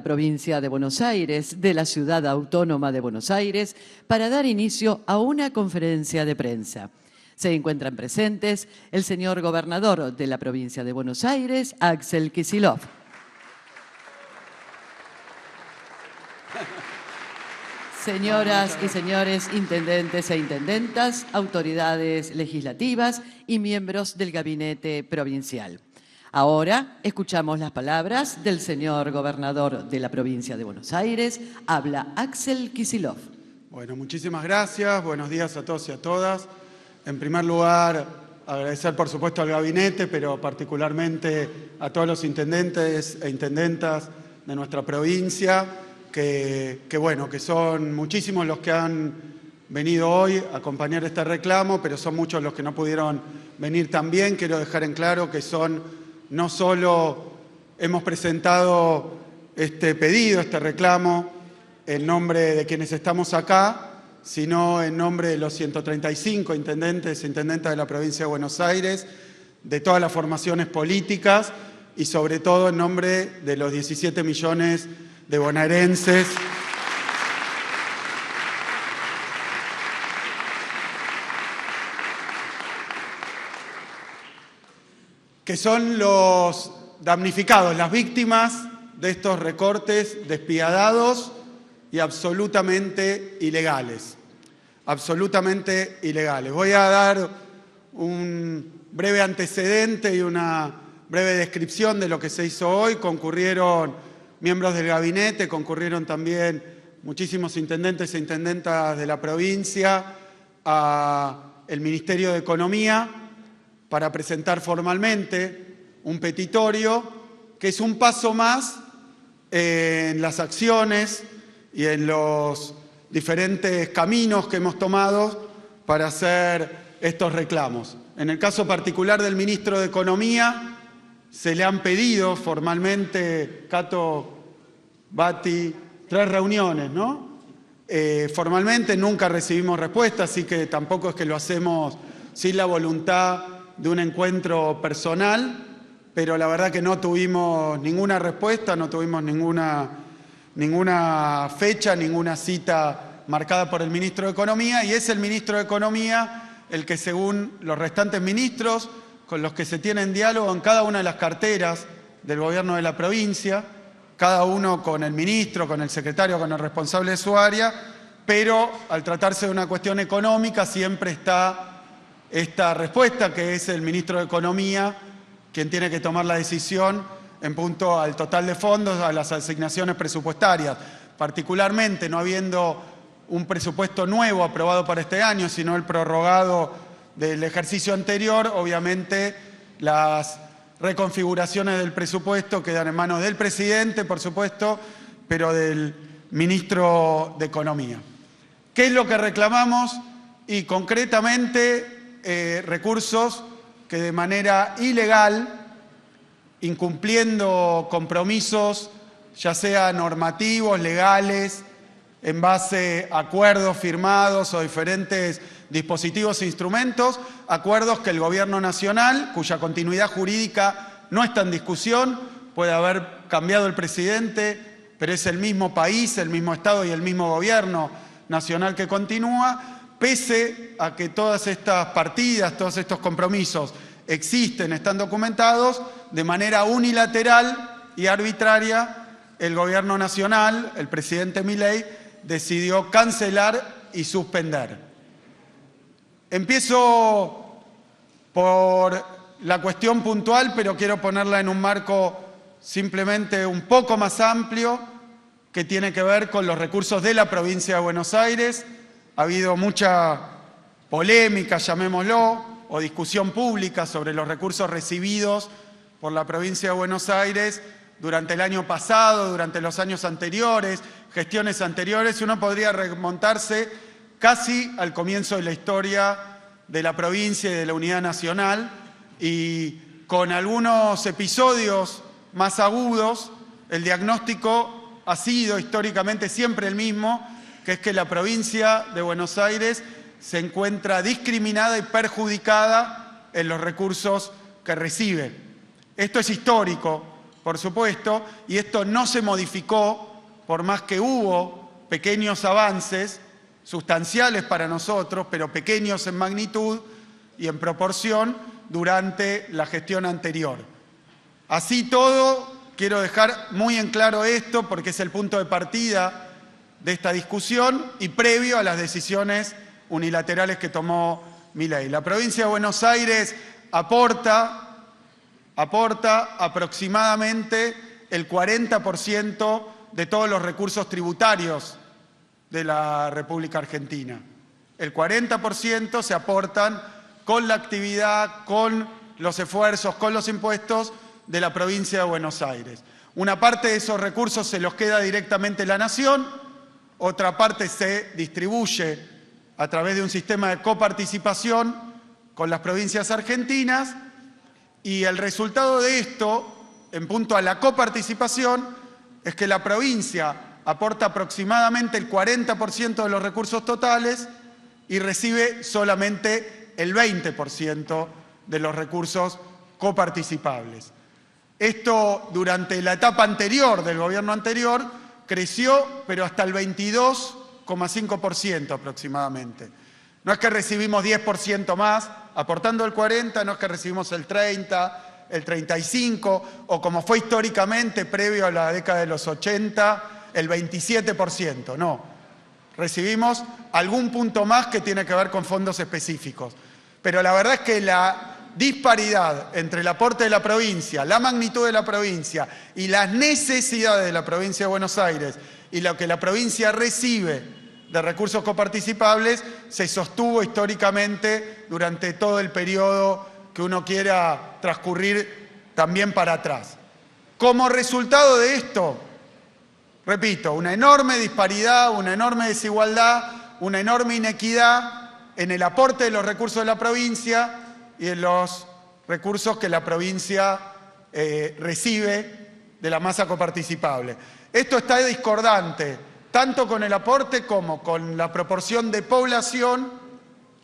provincia de Buenos Aires, de la Ciudad Autónoma de Buenos Aires, para dar inicio a una conferencia de prensa. Se encuentran presentes el señor gobernador de la provincia de Buenos Aires, Axel Kicillof. Señoras y señores intendentes e intendentas, autoridades legislativas y miembros del gabinete provincial. Ahora escuchamos las palabras del señor gobernador de la provincia de Buenos Aires. Habla Axel Kicillof. Bueno, muchísimas gracias. Buenos días a todos y a todas. En primer lugar, agradecer por supuesto al gabinete, pero particularmente a todos los intendentes e intendentas de nuestra provincia, que son muchísimos los que han venido hoy a acompañar este reclamo, pero son muchos los que no pudieron venir también. Quiero dejar en claro que no solo hemos presentado este pedido, este reclamo, en nombre de quienes estamos acá, sino en nombre de los 135 intendentes e intendentas de la provincia de Buenos Aires, de todas las formaciones políticas y sobre todo en nombre de los 17 millones de bonaerenses que son los damnificados, las víctimas de estos recortes despiadados y absolutamente ilegales. Absolutamente ilegales. Voy a dar un breve antecedente y una breve descripción de lo que se hizo hoy. Concurrieron miembros del gabinete, concurrieron también muchísimos intendentes e intendentas de la provincia al Ministerio de Economía para presentar formalmente un petitorio que es un paso más en las acciones y en los diferentes caminos que hemos tomado para hacer estos reclamos. En el caso particular del ministro de Economía, se le han pedido formalmente, Cato, Bati, 3 reuniones, ¿no? Formalmente nunca recibimos respuesta, así que tampoco es que lo hacemos sin la voluntad de un encuentro personal, pero la verdad que no tuvimos ninguna respuesta, no tuvimos ninguna fecha, ninguna cita marcada por el ministro de Economía, y es el ministro de Economía el que, según los restantes ministros, con los que se tiene en diálogo en cada una de las carteras del gobierno de la provincia, cada uno con el ministro, con el secretario, con el responsable de su área, pero al tratarse de una cuestión económica siempre está esta respuesta, que es el ministro de Economía quien tiene que tomar la decisión en punto al total de fondos, a las asignaciones presupuestarias. Particularmente, no habiendo un presupuesto nuevo aprobado para este año, sino el prorrogado del ejercicio anterior, obviamente las reconfiguraciones del presupuesto quedan en manos del presidente, por supuesto, pero del ministro de Economía. ¿Qué es lo que reclamamos? Y concretamente recursos que de manera ilegal, incumpliendo compromisos, ya sea normativos, legales, en base a acuerdos firmados o diferentes dispositivos e instrumentos, acuerdos que el Gobierno Nacional, cuya continuidad jurídica no está en discusión, puede haber cambiado el presidente, pero es el mismo país, el mismo Estado y el mismo Gobierno Nacional que continúa, pese a que todas estas partidas, todos estos compromisos existen, están documentados, de manera unilateral y arbitraria, el Gobierno Nacional, el presidente Milei, decidió cancelar y suspender. Empiezo por la cuestión puntual, pero quiero ponerla en un marco simplemente un poco más amplio, que tiene que ver con los recursos de la provincia de Buenos Aires. Ha habido mucha polémica, llamémoslo, o discusión pública sobre los recursos recibidos por la provincia de Buenos Aires durante el año pasado, durante los años anteriores, gestiones anteriores. Uno podría remontarse casi al comienzo de la historia de la provincia y de la unidad nacional, y con algunos episodios más agudos, el diagnóstico ha sido históricamente siempre el mismo, que es que la provincia de Buenos Aires se encuentra discriminada y perjudicada en los recursos que recibe. Esto es histórico, por supuesto, y esto no se modificó por más que hubo pequeños avances, sustanciales para nosotros, pero pequeños en magnitud y en proporción durante la gestión anterior. Así todo, quiero dejar muy en claro esto porque es el punto de partida de esta discusión y previo a las decisiones unilaterales que tomó Milei. La provincia de Buenos Aires aporta aproximadamente el 40% de todos los recursos tributarios de la República Argentina. El 40% se aportan con la actividad, con los esfuerzos, con los impuestos de la provincia de Buenos Aires. Una parte de esos recursos se los queda directamente la Nación, otra parte se distribuye a través de un sistema de coparticipación con las provincias argentinas y el resultado de esto, en punto a la coparticipación, es que la provincia aporta aproximadamente el 40% de los recursos totales y recibe solamente el 20% de los recursos coparticipables. Esto durante la etapa anterior del gobierno anterior creció, pero hasta el 22,5% aproximadamente. No es que recibimos 10% más, aportando el 40%, no es que recibimos el 30%, el 35%, o como fue históricamente previo a la década de los 80%, el 27%, no. Recibimos algún punto más que tiene que ver con fondos específicos. Pero la verdad es que la disparidad entre el aporte de la provincia, la magnitud de la provincia y las necesidades de la provincia de Buenos Aires y lo que la provincia recibe de recursos coparticipables se sostuvo históricamente durante todo el periodo que uno quiera transcurrir también para atrás. Como resultado de esto, repito, una enorme disparidad, una enorme desigualdad, una enorme inequidad en el aporte de los recursos de la provincia y en los recursos que la provincia recibe de la masa coparticipable. Esto está discordante tanto con el aporte como con la proporción de población.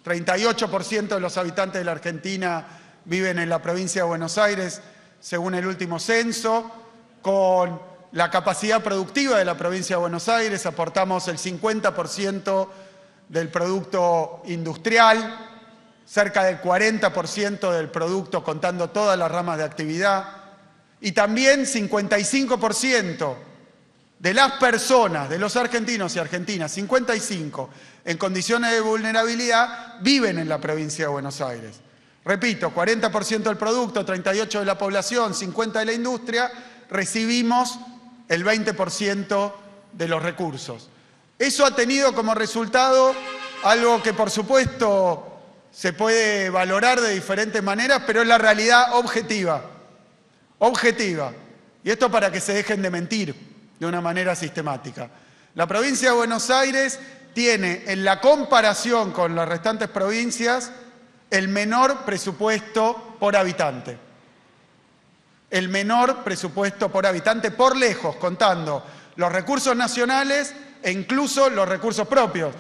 38% de los habitantes de la Argentina viven en la provincia de Buenos Aires, según el último censo. Con la capacidad productiva de la provincia de Buenos Aires aportamos el 50% del producto industrial, cerca del 40% del producto contando todas las ramas de actividad, y también 55% de las personas, de los argentinos y argentinas, 55, en condiciones de vulnerabilidad, viven en la provincia de Buenos Aires. Repito, 40% del producto, 38% de la población, 50% de la industria, recibimos el 20% de los recursos. Eso ha tenido como resultado algo que por supuesto se puede valorar de diferentes maneras, pero es la realidad objetiva. Objetiva. Y esto para que se dejen de mentir de una manera sistemática. La provincia de Buenos Aires tiene, en la comparación con las restantes provincias, el menor presupuesto por habitante. El menor presupuesto por habitante por lejos, contando los recursos nacionales e incluso los recursos propios.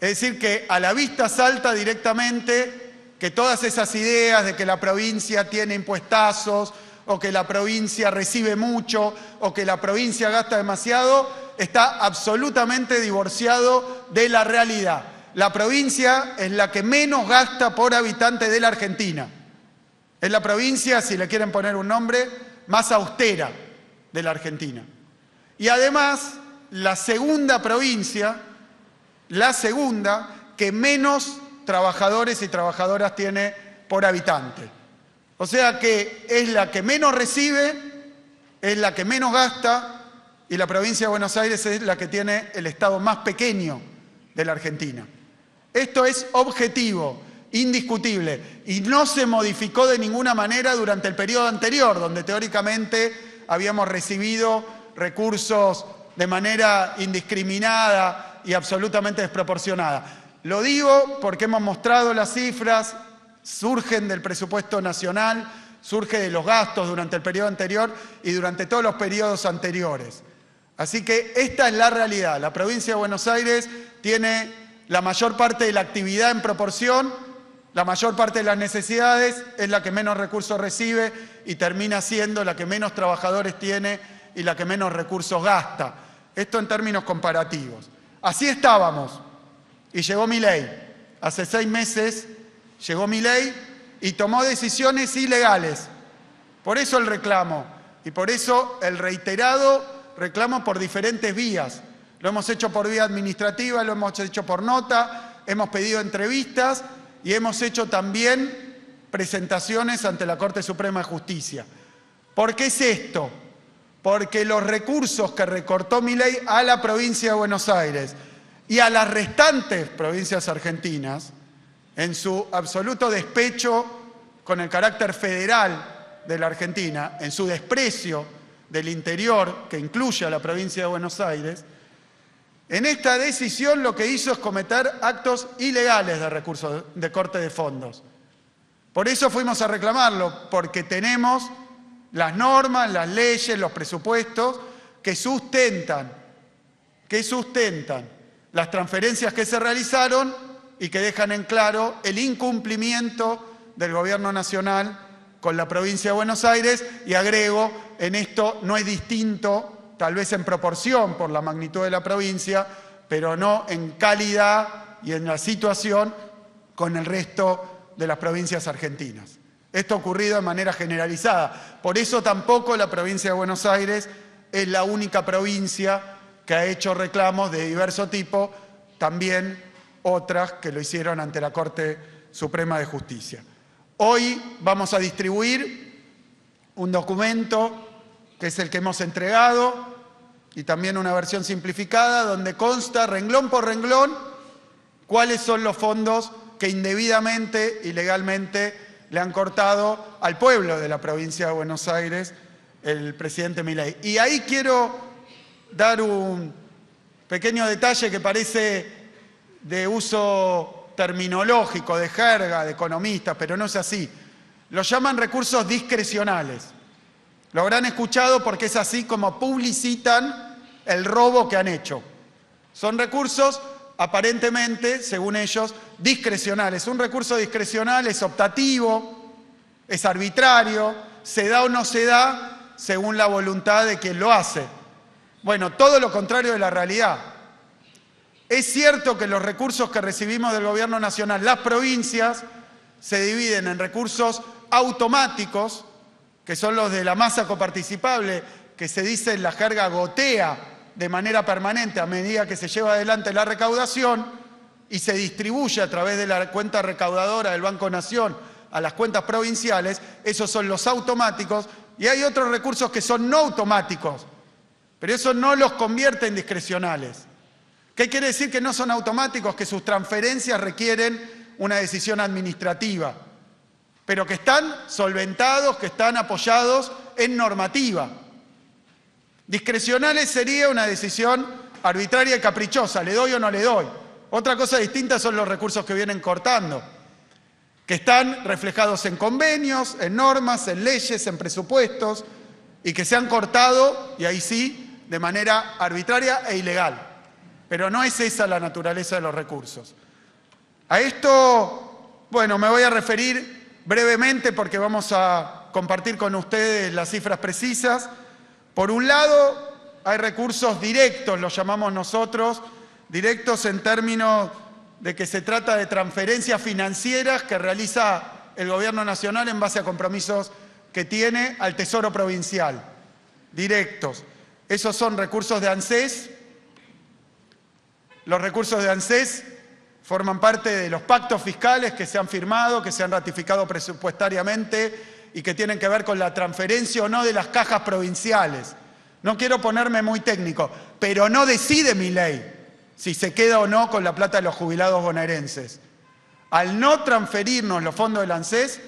Es decir, que a la vista salta directamente que todas esas ideas de que la provincia tiene impuestazos o que la provincia recibe mucho o que la provincia gasta demasiado, está absolutamente divorciado de la realidad. La provincia es la que menos gasta por habitante de la Argentina. Es la provincia, si le quieren poner un nombre, más austera de la Argentina. Y además, la segunda provincia, la segunda que menos trabajadores y trabajadoras tiene por habitante. O sea que es la que menos recibe, es la que menos gasta y la provincia de Buenos Aires es la que tiene el estado más pequeño de la Argentina. Esto es objetivo, indiscutible, y no se modificó de ninguna manera durante el periodo anterior, donde teóricamente habíamos recibido recursos de manera indiscriminada y absolutamente desproporcionada. Lo digo porque hemos mostrado las cifras, surgen del presupuesto nacional, surge de los gastos durante el periodo anterior y durante todos los periodos anteriores. Así que esta es la realidad. La provincia de Buenos Aires tiene la mayor parte de la actividad en proporción, la mayor parte de las necesidades es la que menos recursos recibe y termina siendo la que menos trabajadores tiene y la que menos recursos gasta. Esto en términos comparativos. Así estábamos y llegó Milei. Hace 6 meses llegó Milei y tomó decisiones ilegales. Por eso el reclamo y por eso el reiterado reclamo por diferentes vías. Lo hemos hecho por vía administrativa, lo hemos hecho por nota, hemos pedido entrevistas y hemos hecho también presentaciones ante la Corte Suprema de Justicia. ¿Por qué es esto? Porque los recursos que recortó Milei a la provincia de Buenos Aires y a las restantes provincias argentinas, en su absoluto despecho con el carácter federal de la Argentina, en su desprecio del interior, que incluye a la provincia de Buenos Aires, en esta decisión lo que hizo es cometer actos ilegales de recursos de corte de fondos. Por eso fuimos a reclamarlo, porque tenemos las normas, las leyes, los presupuestos que sustentan las transferencias que se realizaron y que dejan en claro el incumplimiento del Gobierno Nacional con la provincia de Buenos Aires. Y agrego, en esto no es distinto, tal vez en proporción por la magnitud de la provincia, pero no en calidad y en la situación con el resto de las provincias argentinas. Esto ha ocurrido de manera generalizada. Por eso tampoco la provincia de Buenos Aires es la única provincia que ha hecho reclamos de diverso tipo, también otras que lo hicieron ante la Corte Suprema de Justicia. Hoy vamos a distribuir un documento que es el que hemos entregado, y también una versión simplificada, donde consta renglón por renglón cuáles son los fondos que indebidamente, ilegalmente, le han cortado al pueblo de la provincia de Buenos Aires el presidente Milei. Y ahí quiero dar un pequeño detalle que parece de uso terminológico, de jerga, de economistas, pero no es así. Lo llaman recursos discrecionales. Lo habrán escuchado porque es así como publicitan el robo que han hecho. Son recursos aparentemente, según ellos, discrecionales. Un recurso discrecional es optativo, es arbitrario, se da o no se da según la voluntad de quien lo hace. Bueno, todo lo contrario de la realidad. Es cierto que los recursos que recibimos del Gobierno Nacional, las provincias, se dividen en recursos automáticos, que son los de la masa coparticipable, que se dice en la jerga gotea de manera permanente a medida que se lleva adelante la recaudación y se distribuye a través de la cuenta recaudadora del Banco Nación a las cuentas provinciales. Esos son los automáticos, y hay otros recursos que son no automáticos, pero eso no los convierte en discrecionales. ¿Qué quiere decir que no son automáticos? Que sus transferencias requieren una decisión administrativa, pero que están solventados, que están apoyados en normativa. Discrecionales sería una decisión arbitraria y caprichosa, ¿le doy o no le doy? Otra cosa distinta son los recursos que vienen cortando, que están reflejados en convenios, en normas, en leyes, en presupuestos, y que se han cortado, y ahí sí, de manera arbitraria e ilegal. Pero no es esa la naturaleza de los recursos. A esto, bueno, me voy a referir brevemente porque vamos a compartir con ustedes las cifras precisas. Por un lado, hay recursos directos, los llamamos nosotros, directos en términos de que se trata de transferencias financieras que realiza el Gobierno Nacional en base a compromisos que tiene al Tesoro Provincial. Directos. Esos son recursos de ANSES. Los recursos de ANSES forman parte de los pactos fiscales que se han firmado, que se han ratificado presupuestariamente y que tienen que ver con la transferencia o no de las cajas provinciales. No quiero ponerme muy técnico, pero no decide Milei si se queda o no con la plata de los jubilados bonaerenses. Al no transferirnos los fondos del ANSES,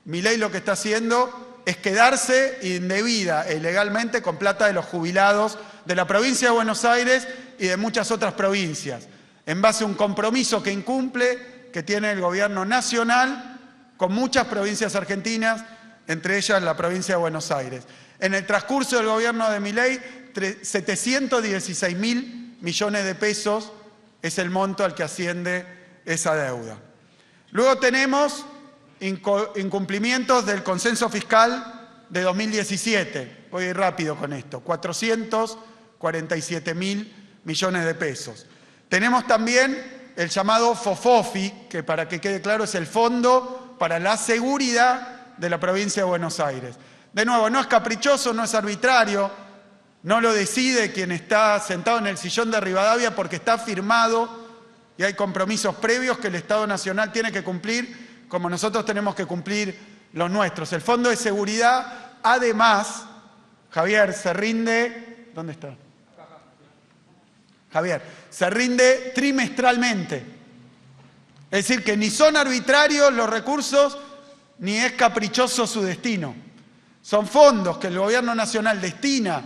Milei lo que está haciendo es quedarse indebida e ilegalmente con plata de los jubilados de la provincia de Buenos Aires y de muchas otras provincias, en base a un compromiso que incumple, que tiene el Gobierno Nacional con muchas provincias argentinas, entre ellas la provincia de Buenos Aires. En el transcurso del gobierno de Milei, 716.000 millones de pesos es el monto al que asciende esa deuda. Luego tenemos incumplimientos del consenso fiscal de 2017. Voy a ir rápido con esto. 447.000 millones de pesos. Tenemos también el llamado FOFOFI, que para que quede claro es el Fondo para la Seguridad de la Provincia de Buenos Aires. De nuevo, no es caprichoso, no es arbitrario, no lo decide quien está sentado en el sillón de Rivadavia porque está firmado y hay compromisos previos que el Estado Nacional tiene que cumplir, como nosotros tenemos que cumplir los nuestros. El Fondo de Seguridad, además, Javier, se rinde... ¿Dónde está? Javier, se rinde trimestralmente. Es decir, que ni son arbitrarios los recursos, ni es caprichoso su destino. Son fondos que el Gobierno Nacional destina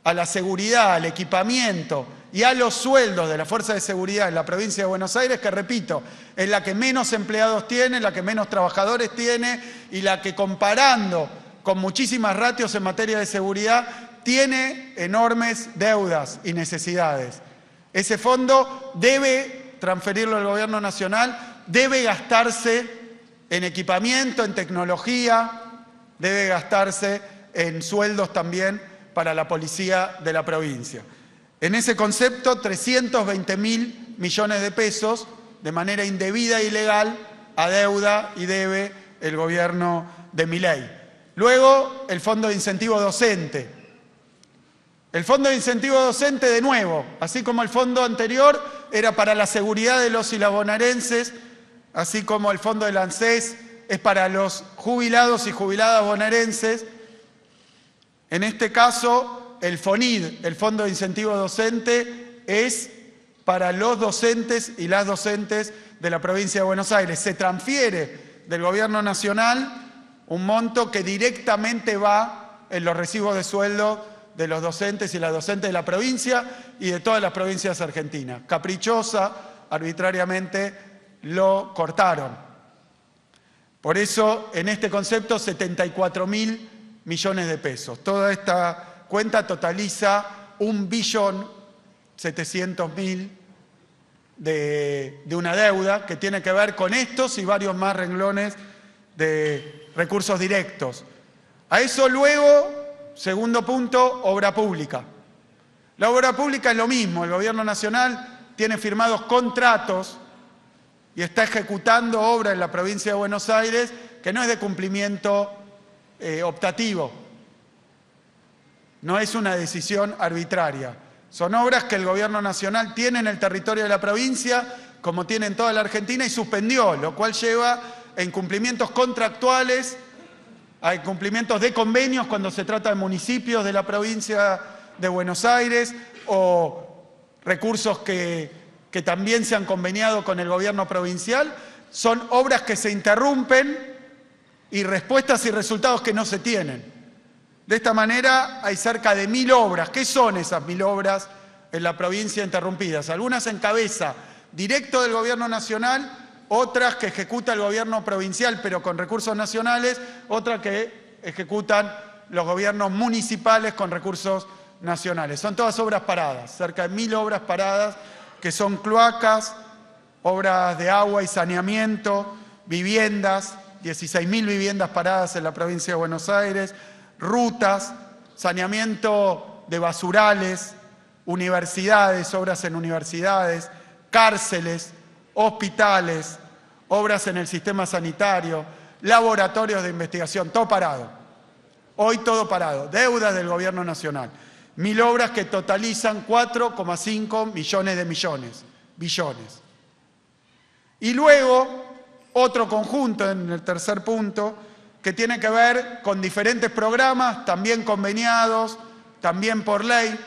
a la seguridad, al equipamiento y a los sueldos de la Fuerza de Seguridad en la provincia de Buenos Aires, que repito, es la que menos empleados tiene, la que menos trabajadores tiene y la que, comparando con muchísimas ratios en materia de seguridad, tiene enormes deudas y necesidades. Ese fondo debe transferirlo al Gobierno Nacional, debe gastarse en equipamiento, en tecnología, debe gastarse en sueldos también para la policía de la provincia. En ese concepto, 320.000 millones de pesos de manera indebida e ilegal adeuda y debe el gobierno de Milei. Luego, el Fondo de Incentivo Docente. El Fondo de Incentivo Docente, de nuevo, así como el fondo anterior, era para la seguridad de los y las bonaerenses, así como el fondo del ANSES es para los jubilados y jubiladas bonaerenses. En este caso, el FONID, el Fondo de Incentivo Docente, es para los docentes y las docentes de la provincia de Buenos Aires. Se transfiere del Gobierno Nacional un monto que directamente va en los recibos de sueldo de los docentes y las docentes de la provincia y de todas las provincias argentinas. Caprichosa, arbitrariamente, lo cortaron. Por eso, en este concepto, 74.000 millones de pesos. Toda esta cuenta totaliza 1.700.000.000 de una deuda que tiene que ver con estos y varios más renglones de recursos directos. A eso luego, segundo punto, obra pública. La obra pública es lo mismo. El Gobierno Nacional tiene firmados contratos y está ejecutando obra en la provincia de Buenos Aires que no es de cumplimiento optativo. No es una decisión arbitraria. Son obras que el Gobierno Nacional tiene en el territorio de la provincia, como tiene en toda la Argentina, y suspendió, lo cual lleva a incumplimientos contractuales, a incumplimientos de convenios cuando se trata de municipios de la provincia de Buenos Aires o recursos que también se han conveniado con el gobierno provincial. Son obras que se interrumpen y respuestas y resultados que no se tienen. De esta manera hay cerca de 1.000 obras. ¿Qué son esas 1.000 obras en la provincia interrumpidas? Algunas en cabeza directo del Gobierno Nacional, otras que ejecuta el gobierno provincial pero con recursos nacionales, otras que ejecutan los gobiernos municipales con recursos nacionales. Son todas obras paradas, cerca de 1.000 obras paradas, que son cloacas, obras de agua y saneamiento, viviendas, 16.000 viviendas paradas en la provincia de Buenos Aires, rutas, saneamiento de basurales, universidades, obras en universidades, cárceles, hospitales, obras en el sistema sanitario, laboratorios de investigación, todo parado. Hoy todo parado, deudas del Gobierno Nacional. 1.000 obras que totalizan 4,5 millones de billones. Y luego, otro conjunto en el tercer punto, que tiene que ver con diferentes programas, también conveniados, también por ley,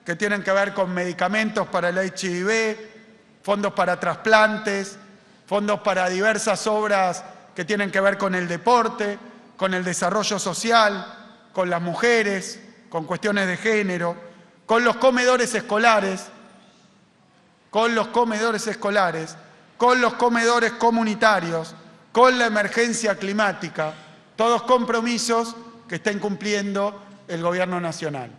que tienen que ver con medicamentos para el HIV, fondos para trasplantes, fondos para diversas obras que tienen que ver con el deporte, con el desarrollo social, con las mujeres, con cuestiones de género, con los comedores escolares, con los comedores comunitarios, con la emergencia climática, todos compromisos que está incumpliendo el Gobierno Nacional.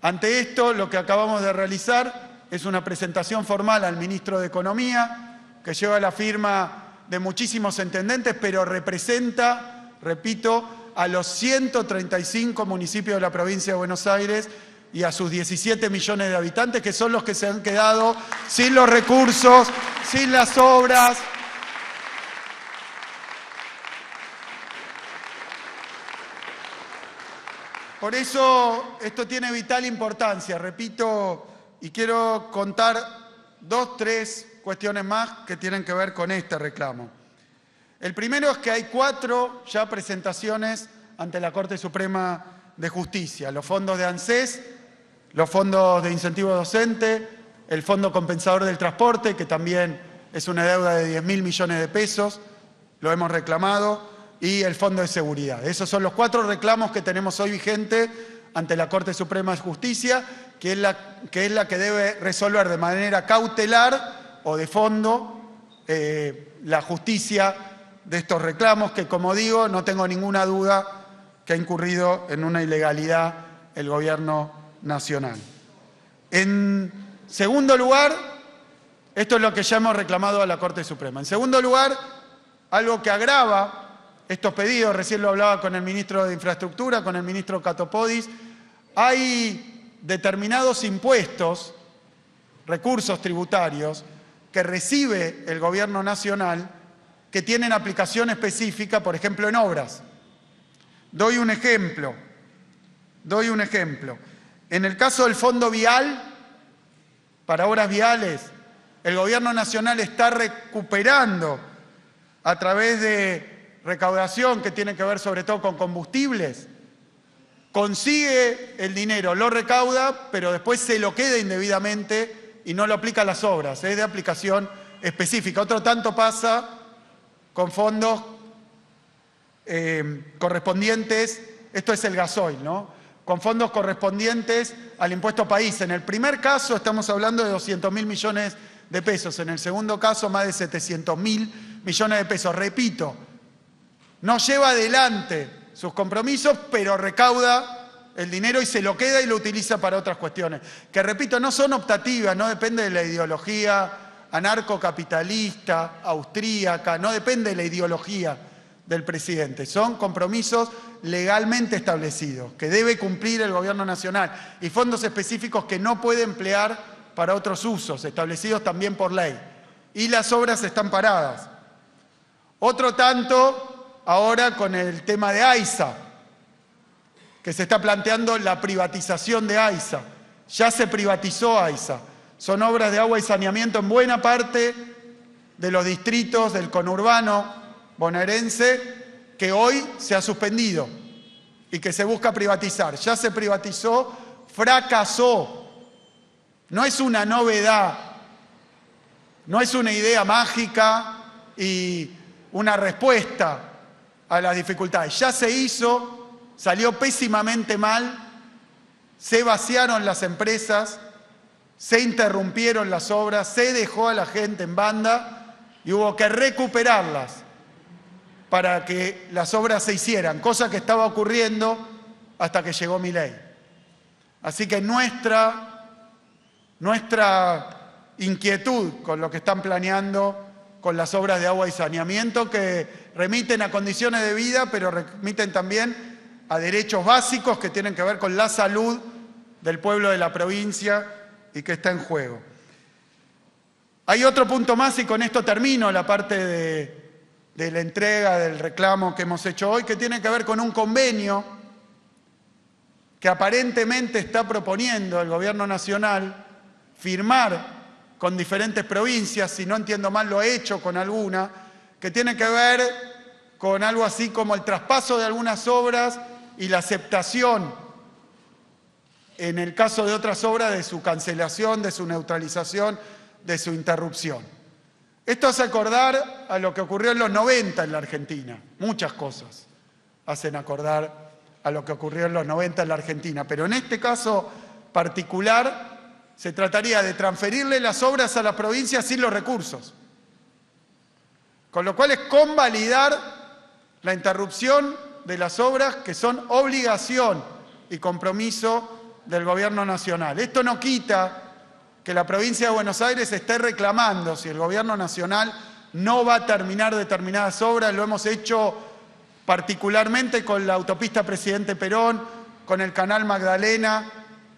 Ante esto, lo que acabamos de realizar es una presentación formal al Ministro de Economía, que lleva la firma de muchísimos intendentes, pero representa, repito, a los 135 municipios de la provincia de Buenos Aires y a sus 17 millones de habitantes, que son los que se han quedado sin los recursos, sin las obras. Por eso esto tiene vital importancia, repito, y quiero contar 2, 3 cuestiones más que tienen que ver con este reclamo. El primero es que hay 4 ya presentaciones ante la Corte Suprema de Justicia: los fondos de ANSES, los fondos de incentivo docente, el Fondo Compensador del Transporte, que también es una deuda de 10.000 millones de pesos, lo hemos reclamado, y el Fondo de Seguridad. Esos son los 4 reclamos que tenemos hoy vigentes ante la Corte Suprema de Justicia, que es la que debe resolver de manera cautelar o de fondo la justicia de estos reclamos, que, como digo, no tengo ninguna duda que ha incurrido en una ilegalidad el Gobierno Nacional. En segundo lugar, esto es lo que ya hemos reclamado a la Corte Suprema. En segundo lugar, algo que agrava estos pedidos, recién lo hablaba con el ministro de Infraestructura, con el ministro Catopodis, hay determinados impuestos, recursos tributarios, que recibe el Gobierno Nacional que tienen aplicación específica, por ejemplo, en obras. Doy un ejemplo. En el caso del Fondo Vial, para obras viales, el Gobierno Nacional está recuperando a través de recaudación que tiene que ver sobre todo con combustibles, consigue el dinero, lo recauda, pero después se lo queda indebidamente y no lo aplica a las obras, es de aplicación específica. Otro tanto pasa con fondos correspondientes, esto es el gasoil, ¿no? Con fondos correspondientes al impuesto país. En el primer caso estamos hablando de 200.000 millones de pesos, en el segundo caso más de 700.000 millones de pesos. Repito, no lleva adelante sus compromisos, pero recauda el dinero y se lo queda y lo utiliza para otras cuestiones, que, repito, no son optativas, no depende de la ideología anarcocapitalista, austríaca, no depende de la ideología del presidente. Son compromisos legalmente establecidos, que debe cumplir el Gobierno Nacional, y fondos específicos que no puede emplear para otros usos, establecidos también por ley. Y las obras están paradas. Otro tanto ahora con el tema de AISA, que se está planteando la privatización de AISA. Ya se privatizó AISA. Son obras de agua y saneamiento en buena parte de los distritos del conurbano bonaerense, que hoy se ha suspendido y que se busca privatizar. Ya se privatizó, fracasó. No es una novedad, no es una idea mágica y una respuesta a las dificultades. Ya se hizo, salió pésimamente mal, se vaciaron las empresas, se interrumpieron las obras, se dejó a la gente en banda y hubo que recuperarlas para que las obras se hicieran, cosa que estaba ocurriendo hasta que llegó Milei. Así que nuestra inquietud con lo que están planeando con las obras de agua y saneamiento, que remiten a condiciones de vida, pero remiten también a derechos básicos que tienen que ver con la salud del pueblo de la provincia y que está en juego. Hay otro punto más, y con esto termino la parte de la entrega del reclamo que hemos hecho hoy, que tiene que ver con un convenio que aparentemente está proponiendo el Gobierno Nacional firmar con diferentes provincias, si no entiendo mal lo he hecho con alguna, que tiene que ver con algo así como el traspaso de algunas obras y la aceptación, en el caso de otras obras, de su cancelación, de su neutralización, de su interrupción. Esto hace acordar a lo que ocurrió en los 90 en la Argentina. Muchas cosas hacen acordar a lo que ocurrió en los 90 en la Argentina, pero en este caso particular se trataría de transferirle las obras a las provincias sin los recursos. Con lo cual es convalidar la interrupción de las obras que son obligación y compromiso del Gobierno Nacional. Esto no quita que la provincia de Buenos Aires esté reclamando si el Gobierno Nacional no va a terminar determinadas obras. Lo hemos hecho particularmente con la autopista Presidente Perón, con el Canal Magdalena,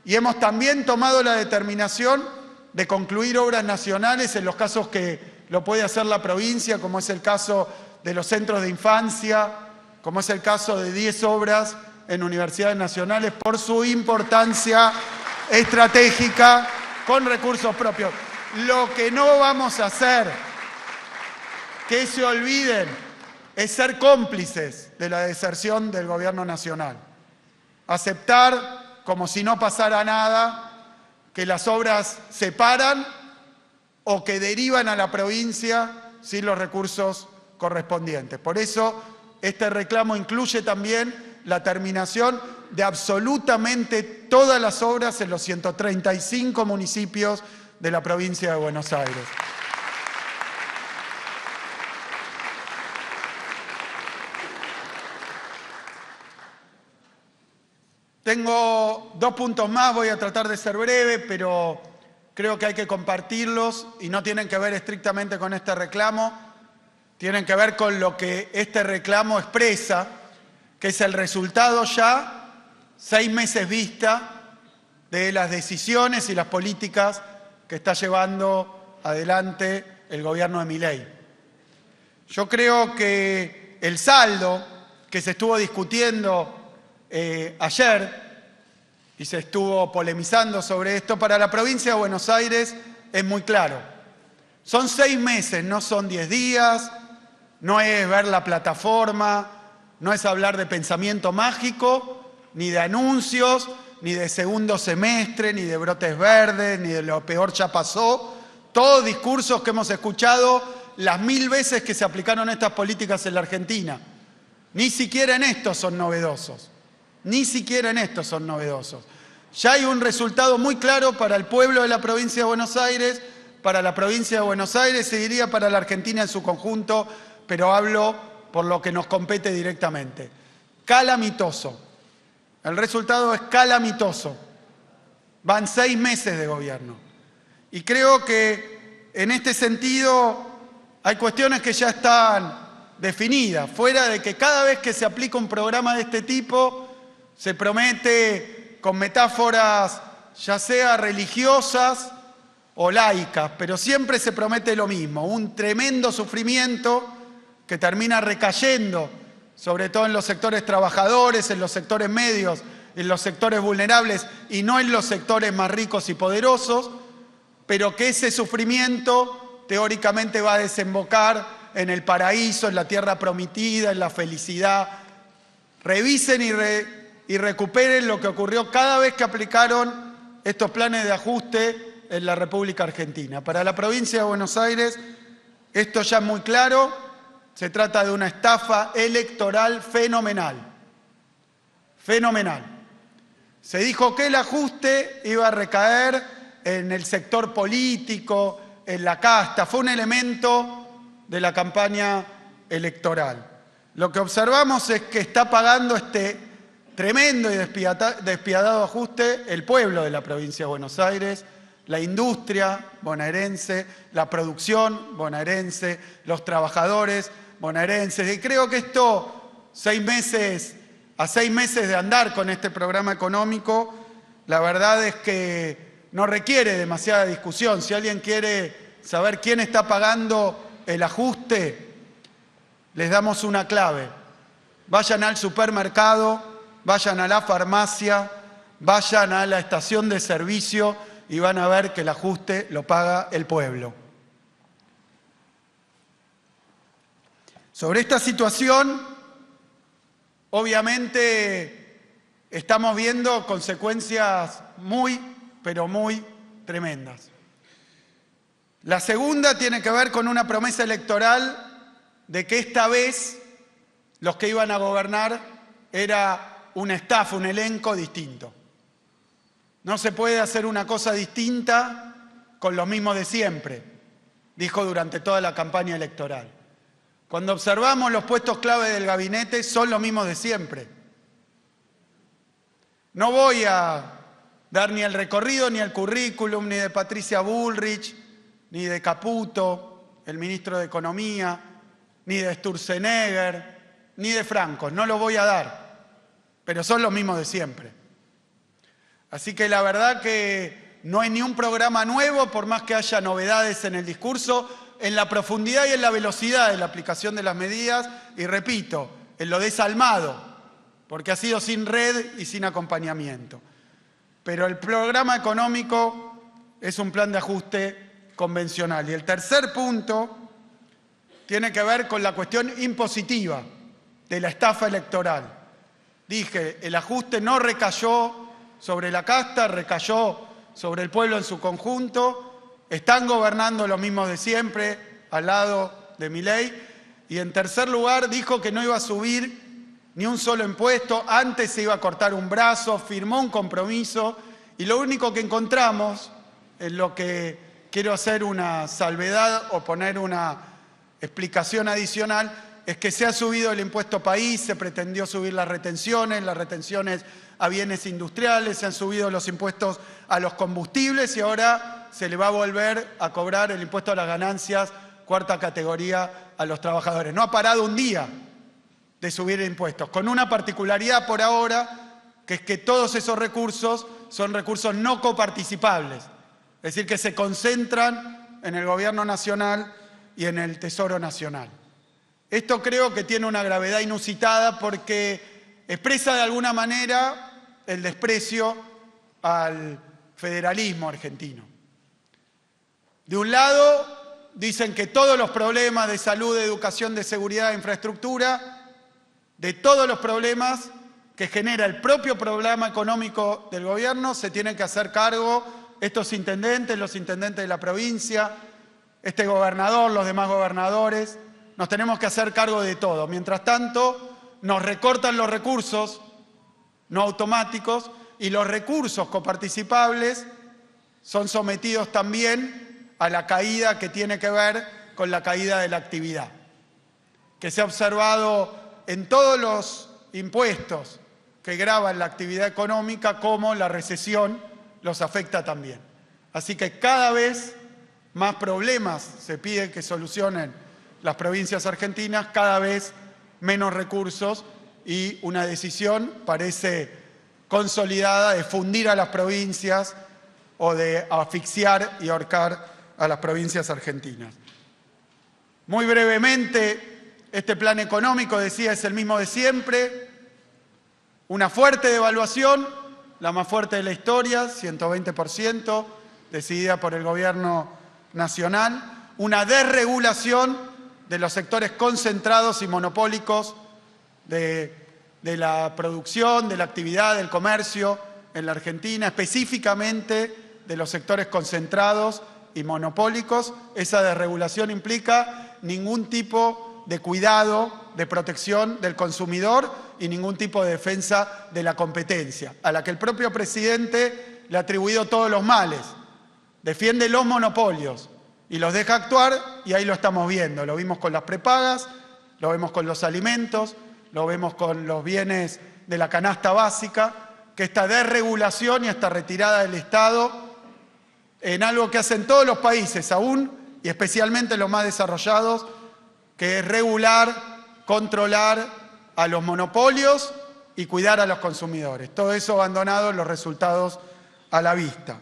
y hemos también tomado la determinación de concluir obras nacionales en los casos que lo puede hacer la provincia, como es el caso de los centros de infancia, como es el caso de 10 obras en universidades nacionales, por su importancia estratégica con recursos propios. Lo que no vamos a hacer, que se olviden, es ser cómplices de la deserción del gobierno nacional. Aceptar, como si no pasara nada, que las obras se paran o que derivan a la provincia sin los recursos correspondientes. Por eso, este reclamo incluye también la terminación de absolutamente todas las obras en los 135 municipios de la provincia de Buenos Aires. Tengo 2 puntos más, voy a tratar de ser breve, pero creo que hay que compartirlos y no tienen que ver estrictamente con este reclamo, tienen que ver con lo que este reclamo expresa, que es el resultado ya, 6 meses vista, de las decisiones y las políticas que está llevando adelante el gobierno de Milei. Yo creo que el saldo que se estuvo discutiendo ayer y se estuvo polemizando sobre esto, para la provincia de Buenos Aires es muy claro. Son 6 meses, no son 10 días, no es ver la plataforma, no es hablar de pensamiento mágico, ni de anuncios, ni de segundo semestre, ni de brotes verdes, ni de lo peor ya pasó. Todos discursos que hemos escuchado las 1000 veces que se aplicaron estas políticas en la Argentina. Ni siquiera en esto son novedosos. Ni siquiera en esto son novedosos. Ya hay un resultado muy claro para el pueblo de la provincia de Buenos Aires, para la provincia de Buenos Aires y diría para la Argentina en su conjunto, pero hablo por lo que nos compete directamente. Calamitoso. El resultado es calamitoso. Van 6 meses de gobierno. Y creo que en este sentido hay cuestiones que ya están definidas, fuera de que cada vez que se aplica un programa de este tipo, se promete con metáforas ya sea religiosas o laicas, pero siempre se promete lo mismo, un tremendo sufrimiento que termina recayendo, sobre todo en los sectores trabajadores, en los sectores medios, en los sectores vulnerables y no en los sectores más ricos y poderosos, pero que ese sufrimiento teóricamente va a desembocar en el paraíso, en la tierra prometida, en la felicidad. Revisen y recuperen lo que ocurrió cada vez que aplicaron estos planes de ajuste en la República Argentina. Para la provincia de Buenos Aires, esto ya es muy claro, se trata de una estafa electoral fenomenal. Fenomenal. Se dijo que el ajuste iba a recaer en el sector político, en la casta, fue un elemento de la campaña electoral. Lo que observamos es que está pagando este tremendo y despiadado ajuste el pueblo de la provincia de Buenos Aires, la industria bonaerense, la producción bonaerense, los trabajadores bonaerenses. Y creo que esto, 6 meses de andar con este programa económico, la verdad es que no requiere demasiada discusión. Si alguien quiere saber quién está pagando el ajuste, les damos una clave. Vayan al supermercado, vayan a la farmacia, vayan a la estación de servicio y van a ver que el ajuste lo paga el pueblo. Sobre esta situación, obviamente, estamos viendo consecuencias muy, pero muy tremendas. La segunda tiene que ver con una promesa electoral de que esta vez los que iban a gobernar era un staff, un elenco distinto. No se puede hacer una cosa distinta con los mismos de siempre, dijo durante toda la campaña electoral. Cuando observamos los puestos clave del gabinete, son los mismos de siempre. No voy a dar ni el recorrido, ni el currículum, ni de Patricia Bullrich, ni de Caputo, el ministro de Economía, ni de Sturzenegger, ni de Franco. No lo voy a dar, pero son los mismos de siempre. Así que la verdad que no hay ni un programa nuevo, por más que haya novedades en el discurso, en la profundidad y en la velocidad de la aplicación de las medidas, y repito, en lo desalmado, porque ha sido sin red y sin acompañamiento. Pero el programa económico es un plan de ajuste convencional. Y el tercer punto tiene que ver con la cuestión impositiva de la estafa electoral. Dije, el ajuste no recayó sobre la casta, recayó sobre el pueblo en su conjunto. Están gobernando los mismos de siempre, al lado de Milei. Y en tercer lugar, dijo que no iba a subir ni un solo impuesto, antes se iba a cortar un brazo, firmó un compromiso, y lo único que encontramos, en lo que quiero hacer una salvedad o poner una explicación adicional, es que se ha subido el impuesto país, se pretendió subir las retenciones a bienes industriales, se han subido los impuestos a los combustibles y ahora se le va a volver a cobrar el impuesto a las ganancias, cuarta categoría, a los trabajadores. No ha parado un día de subir impuestos, con una particularidad por ahora, que es que todos esos recursos son recursos no coparticipables, es decir, que se concentran en el Gobierno Nacional y en el Tesoro Nacional. Esto creo que tiene una gravedad inusitada porque expresa de alguna manera el desprecio al federalismo argentino. De un lado, dicen que todos los problemas de salud, de educación, de seguridad, de infraestructura, de todos los problemas que genera el propio programa económico del gobierno, se tienen que hacer cargo estos intendentes, los intendentes de la provincia, este gobernador, los demás gobernadores. Nos tenemos que hacer cargo de todo. Mientras tanto, nos recortan los recursos no automáticos y los recursos coparticipables son sometidos también a la caída que tiene que ver con la caída de la actividad, que se ha observado en todos los impuestos que gravan la actividad económica, como la recesión los afecta también. Así que cada vez más problemas se piden que solucionen las provincias argentinas, cada vez menos recursos, y una decisión parece consolidada de fundir a las provincias o de asfixiar y ahorcar a las provincias argentinas. Muy brevemente, este plan económico, decía, es el mismo de siempre. Una fuerte devaluación, la más fuerte de la historia, 120%, decidida por el Gobierno Nacional. Una desregulación de los sectores concentrados y monopólicos de la producción, de la actividad, del comercio en la Argentina, específicamente de los sectores concentrados y monopólicos. Esa desregulación implica ningún tipo de cuidado, de protección del consumidor y ningún tipo de defensa de la competencia, a la que el propio presidente le ha atribuido todos los males. Defiende los monopolios y los deja actuar, y ahí lo estamos viendo. Lo vimos con las prepagas, lo vemos con los alimentos, lo vemos con los bienes de la canasta básica, que esta desregulación y esta retirada del Estado en algo que hacen todos los países aún, y especialmente los más desarrollados, que es regular, controlar a los monopolios y cuidar a los consumidores. Todo eso abandonado, los resultados a la vista.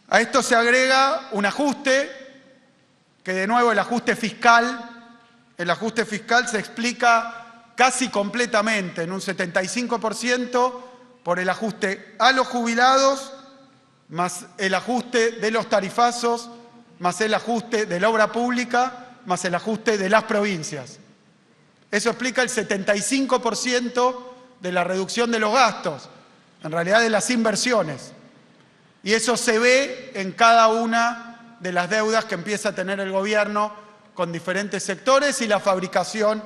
A esto se agrega un ajuste, que de nuevo el ajuste fiscal se explica casi completamente, en un 75%, por el ajuste a los jubilados, más el ajuste de los tarifazos, más el ajuste de la obra pública, más el ajuste de las provincias. Eso explica el 75% de la reducción de los gastos, en realidad de las inversiones. Y eso se ve en cada una de las deudas que empieza a tener el gobierno con diferentes sectores y la fabricación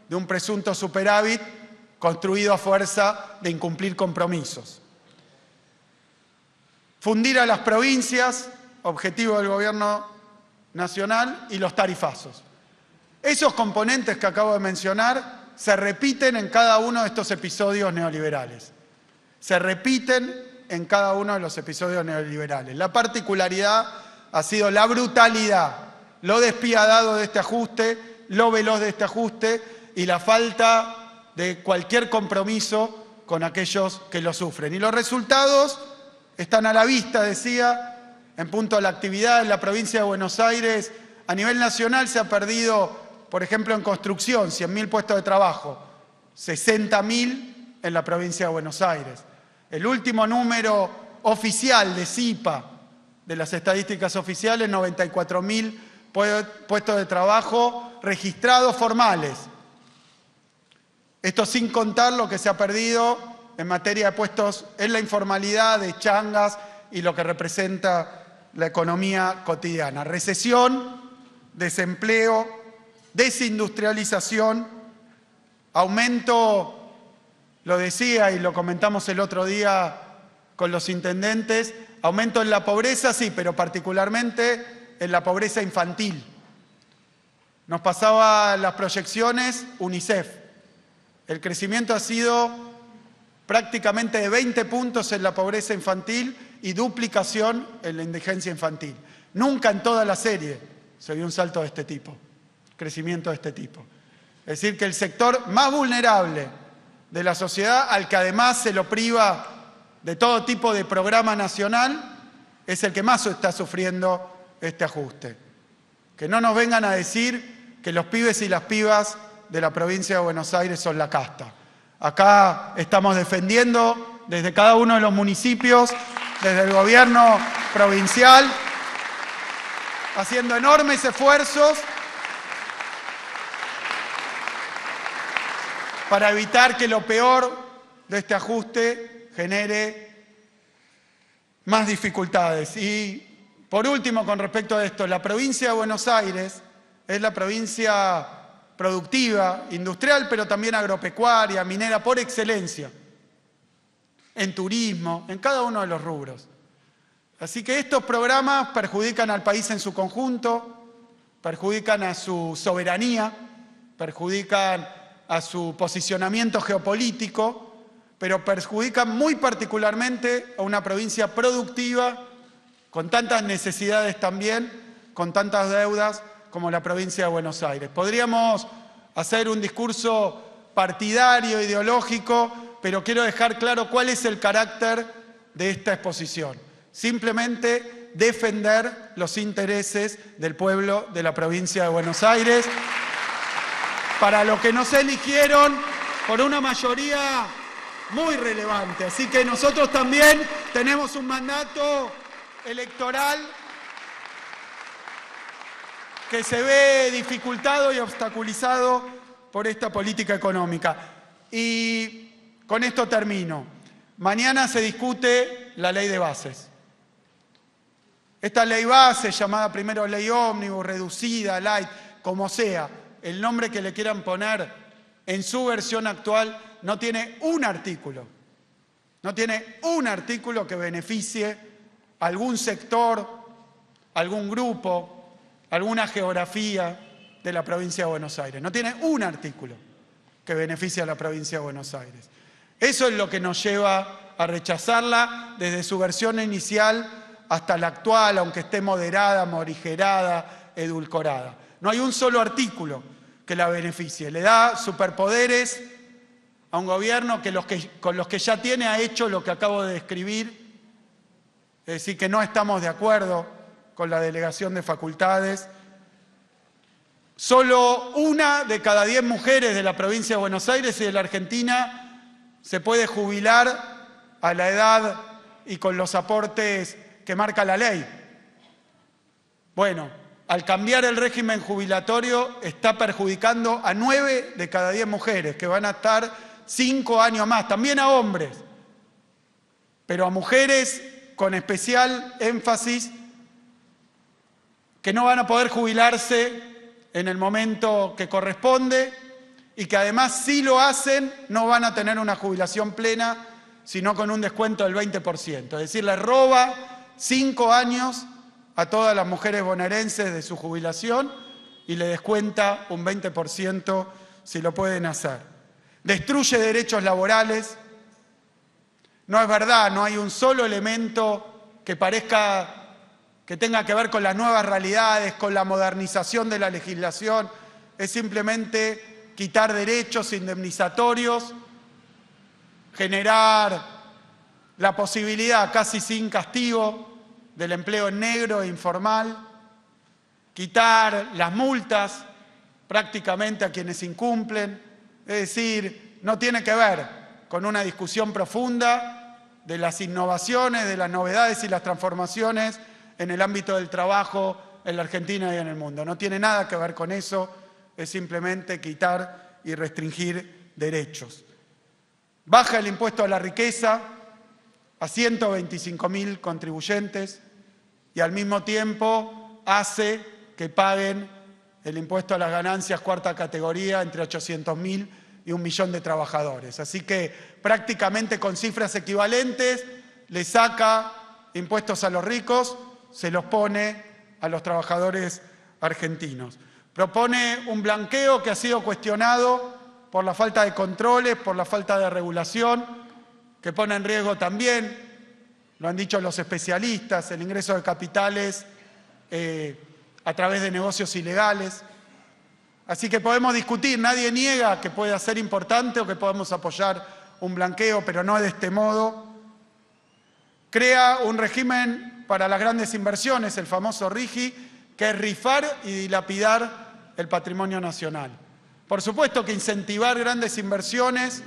de un presunto superávit construido a fuerza de incumplir compromisos. Fundir a las provincias, objetivo del gobierno nacional, y los tarifazos. Esos componentes que acabo de mencionar se repiten en cada uno de estos episodios neoliberales. Se repiten en cada uno de los episodios neoliberales. La particularidad ha sido la brutalidad lo despiadado de este ajuste, lo veloz de este ajuste y la falta de cualquier compromiso con aquellos que lo sufren. Y los resultados están a la vista, decía, en punto a la actividad en la provincia de Buenos Aires. A nivel nacional se ha perdido, por ejemplo, en construcción, 100.000 puestos de trabajo, 60.000 en la provincia de Buenos Aires. El último número oficial de CIPA, de las estadísticas oficiales, 94.000 puestos de trabajo registrados formales. Esto sin contar lo que se ha perdido en materia de puestos en la informalidad, de changas y lo que representa la economía cotidiana. Recesión, desempleo, desindustrialización, aumento, lo decía y lo comentamos el otro día con los intendentes, aumento en la pobreza, sí, pero particularmente en la pobreza infantil. Nos pasaba las proyecciones UNICEF. El crecimiento ha sido prácticamente de 20 puntos en la pobreza infantil y duplicación en la indigencia infantil. Nunca en toda la serie se vio un salto de este tipo, crecimiento de este tipo. Es decir, que el sector más vulnerable de la sociedad, al que además se lo priva de todo tipo de programa nacional, es el que más está sufriendo este ajuste. Que no nos vengan a decir que los pibes y las pibas de la provincia de Buenos Aires son la casta. Acá estamos defendiendo desde cada uno de los municipios, desde el gobierno provincial, haciendo enormes esfuerzos para evitar que lo peor de este ajuste genere más dificultades. Y por último, con respecto a esto, la provincia de Buenos Aires es la provincia productiva, industrial, pero también agropecuaria, minera por excelencia, en turismo, en cada uno de los rubros. Así que estos programas perjudican al país en su conjunto, perjudican a su soberanía, perjudican a su posicionamiento geopolítico, pero perjudican muy particularmente a una provincia productiva, con tantas necesidades también, con tantas deudas como la provincia de Buenos Aires. Podríamos hacer un discurso partidario, ideológico, pero quiero dejar claro cuál es el carácter de esta exposición. Simplemente defender los intereses del pueblo de la provincia de Buenos Aires, para lo que nos eligieron por una mayoría muy relevante. Así que nosotros también tenemos un mandato electoral que se ve dificultado y obstaculizado por esta política económica. Y con esto termino. Mañana se discute la ley de bases. Esta ley base, llamada primero ley ómnibus, reducida, light, como sea, el nombre que le quieran poner, en su versión actual no tiene un artículo. No tiene un artículo que beneficie a algún sector, algún grupo, alguna geografía de la provincia de Buenos Aires. No tiene un artículo que beneficie a la provincia de Buenos Aires. Eso es lo que nos lleva a rechazarla desde su versión inicial hasta la actual, aunque esté moderada, morigerada, edulcorada. No hay un solo artículo que la beneficie. Le da superpoderes a un gobierno que con los que ya tiene ha hecho lo que acabo de describir. Es decir, que no estamos de acuerdo con la delegación de facultades. Solo 1 de cada 10 mujeres de la provincia de Buenos Aires y de la Argentina se puede jubilar a la edad y con los aportes que marca la ley. Bueno, al cambiar el régimen jubilatorio está perjudicando a 9 de cada 10 mujeres, que van a estar 5 años más, también a hombres, pero a mujeres con especial énfasis que no van a poder jubilarse en el momento que corresponde y que además si lo hacen no van a tener una jubilación plena, sino con un descuento del 20%. Es decir, les roba 5 años a todas las mujeres bonaerenses de su jubilación y le descuenta un 20% si lo pueden hacer. Destruye derechos laborales. No es verdad, no hay un solo elemento que parezca que tenga que ver con las nuevas realidades, con la modernización de la legislación. Es simplemente quitar derechos indemnizatorios, generar la posibilidad casi sin castigo del empleo en negro e informal, quitar las multas prácticamente a quienes incumplen. Es decir, no tiene que ver con una discusión profunda de las innovaciones, de las novedades y las transformaciones en el ámbito del trabajo en la Argentina y en el mundo. No tiene nada que ver con eso, es simplemente quitar y restringir derechos. Baja el impuesto a la riqueza a 125.000 contribuyentes y al mismo tiempo hace que paguen el impuesto a las ganancias cuarta categoría entre 800.000 y 1 millón de trabajadores. Así que prácticamente con cifras equivalentes le saca impuestos a los ricos, se los pone a los trabajadores argentinos. Propone un blanqueo que ha sido cuestionado por la falta de controles, por la falta de regulación, que pone en riesgo también, lo han dicho los especialistas, el ingreso de capitales a través de negocios ilegales. Así que podemos discutir, nadie niega que pueda ser importante o que podamos apoyar un blanqueo, pero no de este modo. Crea un régimen para las grandes inversiones, el famoso RIGI, que es rifar y dilapidar el patrimonio nacional. Por supuesto que incentivar grandes inversiones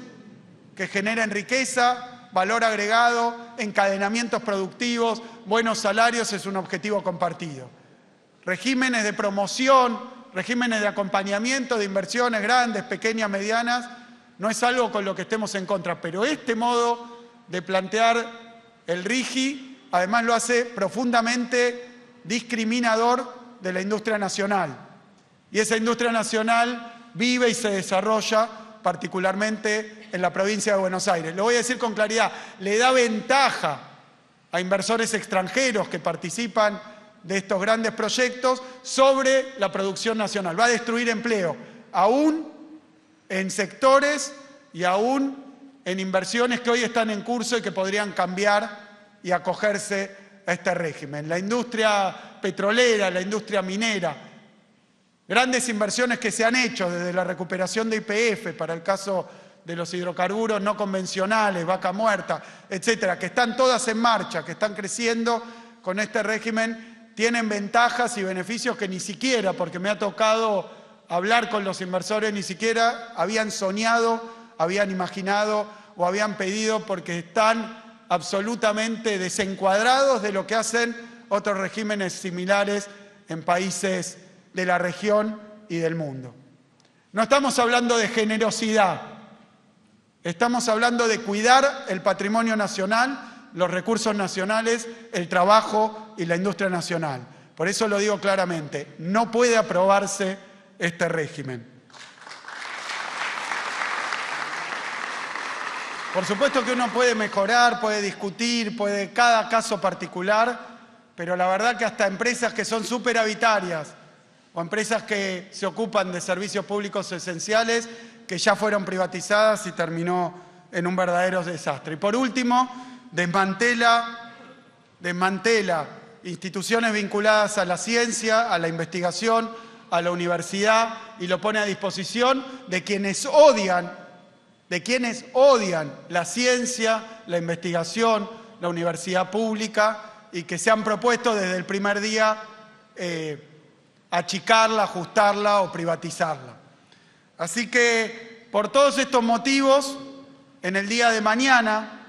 que generen riqueza, valor agregado, encadenamientos productivos, buenos salarios es un objetivo compartido. Regímenes de promoción, regímenes de acompañamiento de inversiones grandes, pequeñas, medianas, no es algo con lo que estemos en contra, pero este modo de plantear el RIGI además lo hace profundamente discriminador de la industria nacional. Y esa industria nacional vive y se desarrolla particularmente en la provincia de Buenos Aires. Lo voy a decir con claridad, le da ventaja a inversores extranjeros que participan de estos grandes proyectos sobre la producción nacional. Va a destruir empleo, aún en sectores y aún en inversiones que hoy están en curso y que podrían cambiar y acogerse a este régimen. La industria petrolera, la industria minera, grandes inversiones que se han hecho desde la recuperación de YPF para el caso de los hidrocarburos no convencionales, Vaca Muerta, etcétera, que están todas en marcha, que están creciendo con este régimen, tienen ventajas y beneficios que ni siquiera, porque me ha tocado hablar con los inversores, ni siquiera habían soñado, habían imaginado o habían pedido, porque están absolutamente desencuadrados de lo que hacen otros regímenes similares en países de la región y del mundo. No estamos hablando de generosidad, estamos hablando de cuidar el patrimonio nacional, los recursos nacionales, el trabajo y la industria nacional. Por eso lo digo claramente, no puede aprobarse este régimen. Por supuesto que uno puede mejorar, puede discutir, puede cada caso particular, pero la verdad que hasta empresas que son superavitarias o empresas que se ocupan de servicios públicos esenciales que ya fueron privatizadas y terminó en un verdadero desastre. Y por último, desmantela instituciones vinculadas a la ciencia, a la investigación, a la universidad y lo pone a disposición de quienes odian la ciencia, la investigación, la universidad pública y que se han propuesto desde el primer día achicarla, ajustarla o privatizarla. Así que por todos estos motivos, en el día de mañana,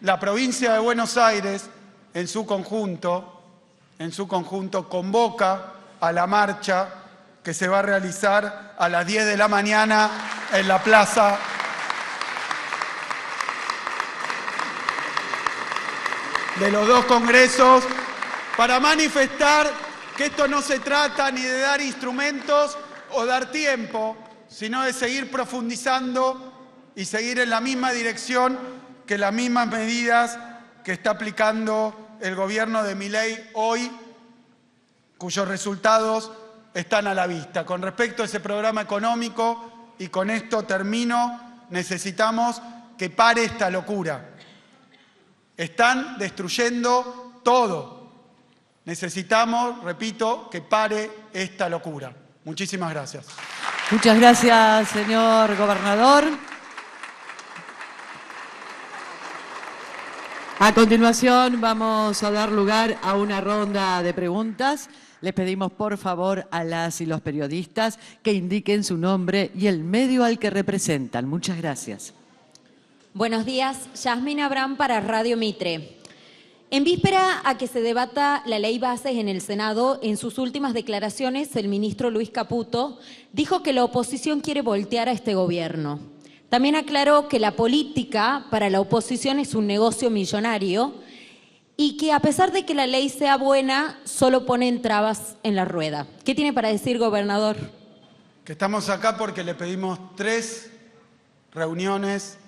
la provincia de Buenos Aires, en su conjunto, convoca a la marcha que se va a realizar a las 10 de la mañana en la plaza de los dos congresos para manifestar que esto no se trata ni de dar instrumentos o dar tiempo, sino de seguir profundizando y seguir en la misma dirección que las mismas medidas que está aplicando el gobierno de Milei hoy, cuyos resultados están a la vista. Con respecto a ese programa económico, y con esto termino, necesitamos que pare esta locura. Están destruyendo todo. Necesitamos, repito, que pare esta locura. Muchísimas gracias. Muchas gracias, señor gobernador. A continuación vamos a dar lugar a una ronda de preguntas. Les pedimos por favor a las y los periodistas que indiquen su nombre y el medio al que representan. Muchas gracias. Buenos días, Yasmín Abraham para Radio Mitre. En víspera a que se debata la ley bases en el Senado, en sus últimas declaraciones el ministro Luis Caputo dijo que la oposición quiere voltear a este gobierno. También aclaró que la política para la oposición es un negocio millonario y que a pesar de que la ley sea buena, solo ponen trabas en la rueda. ¿Qué tiene para decir, gobernador? Que estamos acá porque le pedimos 3 reuniones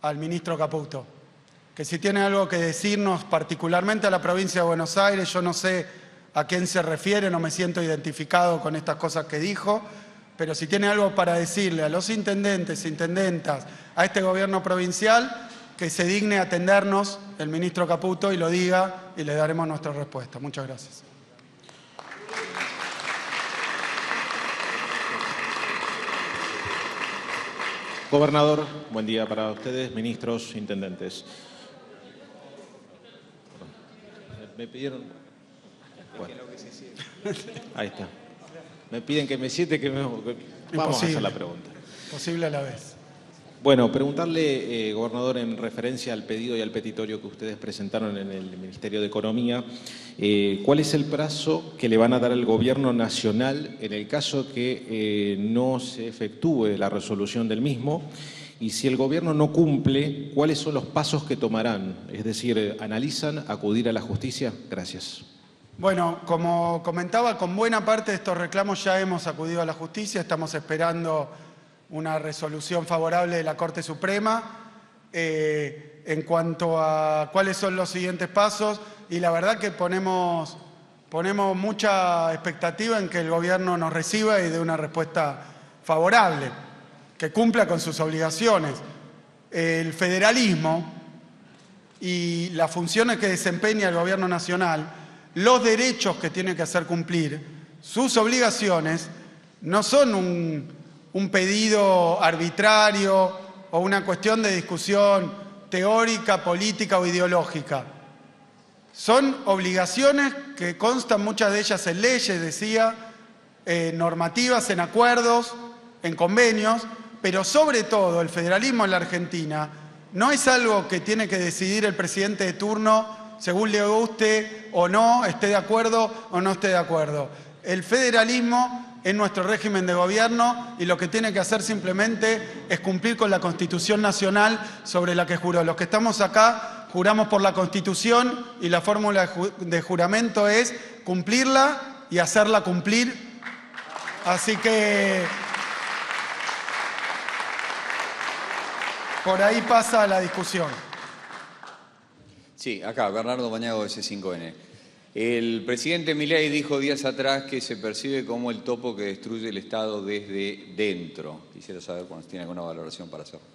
al ministro Caputo. Que si tiene algo que decirnos particularmente a la provincia de Buenos Aires, yo no sé a quién se refiere, no me siento identificado con estas cosas que dijo, pero si tiene algo para decirle a los intendentes, intendentas, a este gobierno provincial, que se digne atendernos el ministro Caputo y lo diga y le daremos nuestra respuesta. Muchas gracias. Gobernador, buen día para ustedes, ministros, intendentes. Me pidieron... Bueno, ahí está. Me piden que me siente, vamos a hacer la pregunta. Posible a la vez. Bueno, preguntarle, gobernador, en referencia al pedido y al petitorio que ustedes presentaron en el Ministerio de Economía, ¿cuál es el plazo que le van a dar al Gobierno Nacional en el caso que no se efectúe la resolución del mismo? Y si el Gobierno no cumple, ¿cuáles son los pasos que tomarán? Es decir, ¿analizan acudir a la justicia? Gracias. Bueno, como comentaba, con buena parte de estos reclamos ya hemos acudido a la justicia, estamos esperando una resolución favorable de la Corte Suprema en cuanto a cuáles son los siguientes pasos, y la verdad que ponemos mucha expectativa en que el gobierno nos reciba y dé una respuesta favorable, que cumpla con sus obligaciones. El federalismo y las funciones que desempeña el gobierno nacional, los derechos que tiene que hacer cumplir, sus obligaciones, no son un pedido arbitrario o una cuestión de discusión teórica, política o ideológica. Son obligaciones que constan muchas de ellas en leyes, decía, normativas, en acuerdos, en convenios, pero sobre todo el federalismo en la Argentina no es algo que tiene que decidir el presidente de turno según le guste o no, esté de acuerdo o no esté de acuerdo. El federalismo es nuestro régimen de gobierno y lo que tiene que hacer simplemente es cumplir con la Constitución Nacional sobre la que juró. Los que estamos acá juramos por la Constitución y la fórmula de juramento es cumplirla y hacerla cumplir. Así que por ahí pasa la discusión. Sí, acá, Bernardo Bañago de C5N. El presidente Milei dijo días atrás que se percibe como el topo que destruye el Estado desde dentro. Quisiera saber si tiene alguna valoración para hacerlo.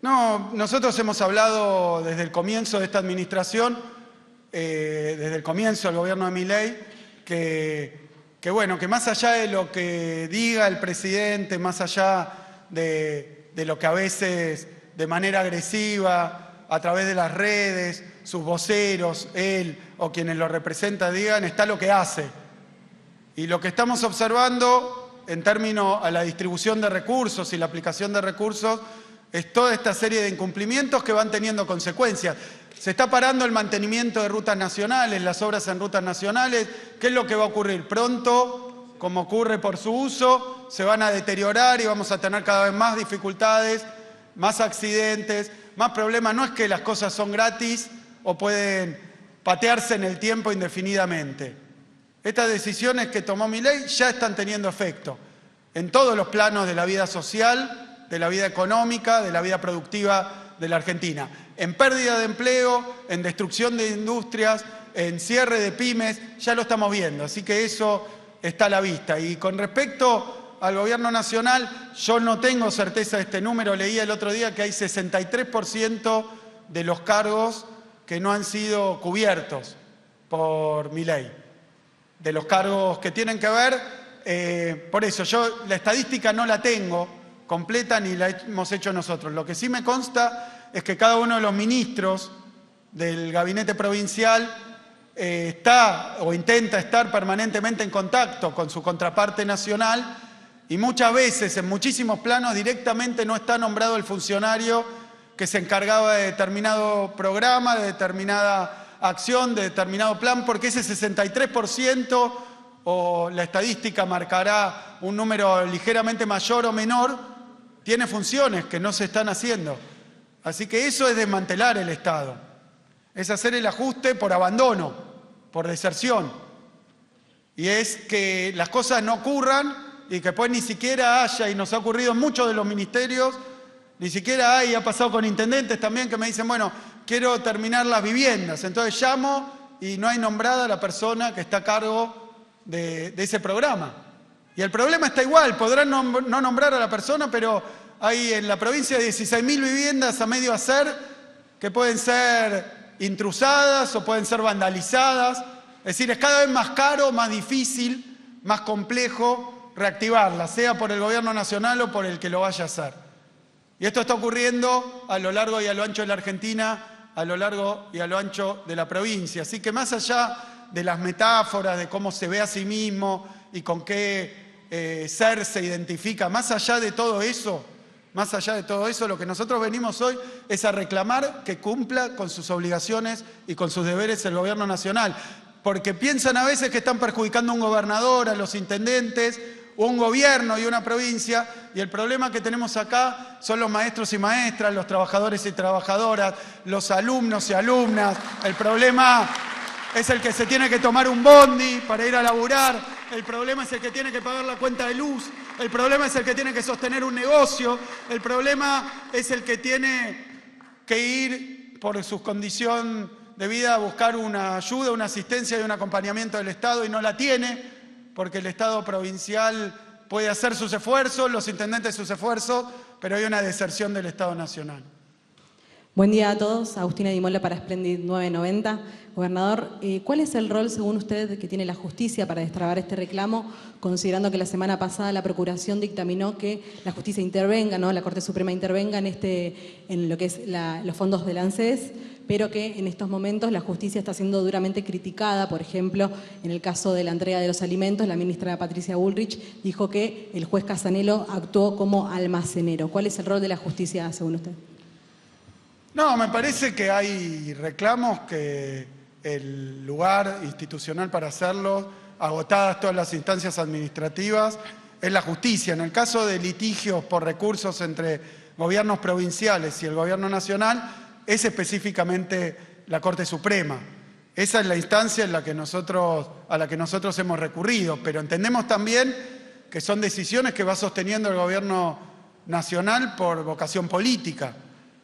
No, nosotros hemos hablado desde el comienzo de esta administración, desde el comienzo del gobierno de Milei, que bueno, que más allá de lo que diga el presidente, más allá de lo que a veces de manera agresiva, a través de las redes, sus voceros, él o quienes lo representan digan, está lo que hace. Y lo que estamos observando en términos a la distribución de recursos y la aplicación de recursos es toda esta serie de incumplimientos que van teniendo consecuencias. Se está parando el mantenimiento de rutas nacionales, las obras en rutas nacionales. ¿Qué es lo que va a ocurrir? Pronto, como ocurre por su uso, se van a deteriorar y vamos a tener cada vez más dificultades, más accidentes, más problemas. No es que las cosas son gratis o pueden patearse en el tiempo indefinidamente. Estas decisiones que tomó Milei ya están teniendo efecto en todos los planos de la vida social, de la vida económica, de la vida productiva de la Argentina. En pérdida de empleo, en destrucción de industrias, en cierre de pymes, ya lo estamos viendo. Así que eso está a la vista. Y con respecto al gobierno nacional, yo no tengo certeza de este número. Leía el otro día que hay 63% de los cargos que no han sido cubiertos por Milei, de los cargos que tienen que ver. Por eso, yo la estadística no la tengo completa ni la hemos hecho nosotros. Lo que sí me consta es que cada uno de los ministros del gabinete provincial está o intenta estar permanentemente en contacto con su contraparte nacional y muchas veces, en muchísimos planos, directamente no está nombrado el funcionario que se encargaba de determinado programa, de determinada acción, de determinado plan, porque ese 63%, o la estadística marcará un número ligeramente mayor o menor, tiene funciones que no se están haciendo. Así que eso es desmantelar el Estado, es hacer el ajuste por abandono, por deserción. Y es que las cosas no ocurran y que pues ni siquiera haya, y nos ha ocurrido en muchos de los ministerios, ni siquiera hay, ha pasado con intendentes también que me dicen, bueno, quiero terminar las viviendas. Entonces llamo y no hay nombrada la persona que está a cargo de ese programa. Y el problema está igual, podrán no nombrar a la persona, pero hay en la provincia 16.000 viviendas a medio hacer que pueden ser intrusadas o pueden ser vandalizadas. Es decir, es cada vez más caro, más difícil, más complejo reactivarlas, sea por el gobierno nacional o por el que lo vaya a hacer. Y esto está ocurriendo a lo largo y a lo ancho de la Argentina, a lo largo y a lo ancho de la provincia. Así que más allá de las metáforas, de cómo se ve a sí mismo y con qué ser se identifica, más allá de todo eso, lo que nosotros venimos hoy es a reclamar que cumpla con sus obligaciones y con sus deberes el gobierno nacional. Porque piensan a veces que están perjudicando a un gobernador, a los intendentes, un gobierno y una provincia, y el problema que tenemos acá son los maestros y maestras, los trabajadores y trabajadoras, los alumnos y alumnas. El problema es el que se tiene que tomar un bondi para ir a laburar, el problema es el que tiene que pagar la cuenta de luz, el problema es el que tiene que sostener un negocio, el problema es el que tiene que ir por su condición de vida a buscar una ayuda, una asistencia y un acompañamiento del Estado y no la tiene, porque el Estado provincial puede hacer sus esfuerzos, los intendentes sus esfuerzos, pero hay una deserción del Estado nacional. Buen día a todos. Agustina Di Mola para Splendid 990. Gobernador, ¿cuál es el rol, según usted, que tiene la justicia para destrabar este reclamo, considerando que la semana pasada la Procuración dictaminó que la justicia intervenga, ¿no? La Corte Suprema intervenga en lo que es los fondos del ANSES, pero que en estos momentos la justicia está siendo duramente criticada? Por ejemplo, en el caso de la entrega de los alimentos, la ministra Patricia Bullrich dijo que el juez Casanelo actuó como almacenero. ¿Cuál es el rol de la justicia, según usted? No, me parece que hay reclamos que el lugar institucional para hacerlo, agotadas todas las instancias administrativas, es la justicia. En el caso de litigios por recursos entre gobiernos provinciales y el gobierno nacional, es específicamente la Corte Suprema. Esa es la instancia a la que nosotros hemos recurrido, pero entendemos también que son decisiones que va sosteniendo el gobierno nacional por vocación política.